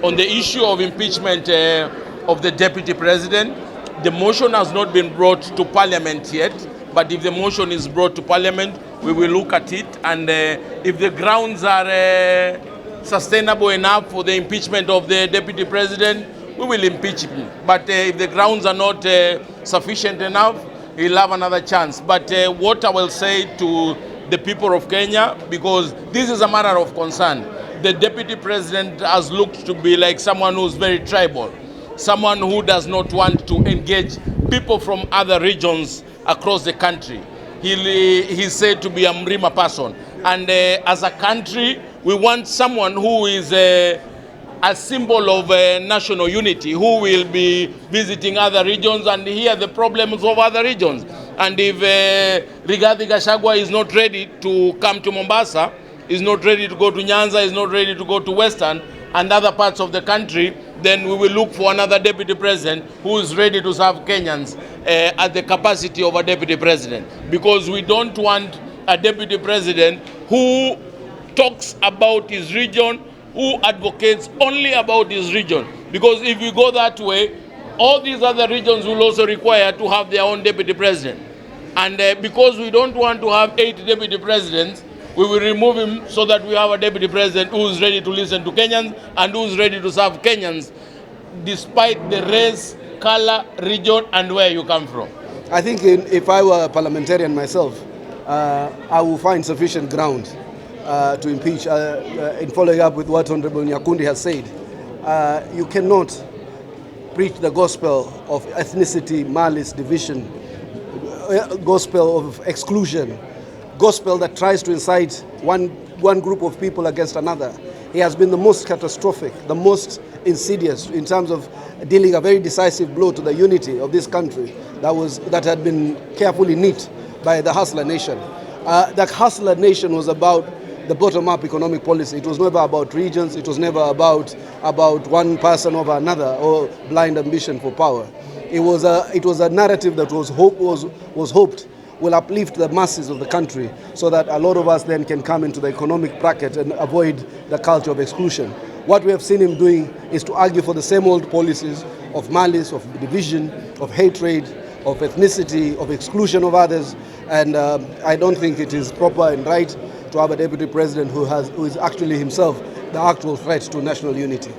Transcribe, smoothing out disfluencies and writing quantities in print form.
On the issue of impeachment of the deputy president, the motion has not been brought to parliament yet, but if the motion is brought to parliament, we will look at it, and if the grounds are sustainable enough for the impeachment of the deputy president, we will impeach him. But if the grounds are not sufficient enough, he'll have another chance. But what I will say to the people of Kenya, because this is a matter of concern, the deputy president has looked to be like someone who's very tribal, someone who does not want to engage people from other regions across the country. He's said to be a Mrima person. And as a country, we want someone who is a symbol of national unity, who will be visiting other regions and hear the problems of other regions. And if Rigathi Gachagua is not ready to come to Mombasa, is not ready to go to Nyanza, is not ready to go to Western and other parts of the country, then we will look for another deputy president who is ready to serve Kenyans at the capacity of a deputy president. Because we don't want a deputy president who talks about his region, who advocates only about his region. Because if we go that way, all these other regions will also require to have their own deputy president. And because we don't want to have 8 deputy presidents, we will remove him so that we have a deputy president who is ready to listen to Kenyans and who is ready to serve Kenyans, despite the race, color, region, and where you come from. I think if I were a parliamentarian myself, I will find sufficient ground to impeach. In following up with what Honorable Nyakundi has said, you cannot preach the gospel of ethnicity, malice, division, gospel of exclusion, gospel that tries to incite one group of people against another. He has been the most catastrophic, the most insidious in terms of dealing a very decisive blow to the unity of this country that had been carefully knit by the Hustler Nation. The Hustler Nation was about the bottom-up economic policy. It was never about regions. It was never about one person over another or blind ambition for power. It was a narrative that was hoped will uplift the masses of the country so that a lot of us then can come into the economic bracket and avoid the culture of exclusion. What we have seen him doing is to argue for the same old policies of malice, of division, of hatred, of ethnicity, of exclusion of others. And I don't think it is proper and right to have a deputy president who is actually himself the actual threat to national unity.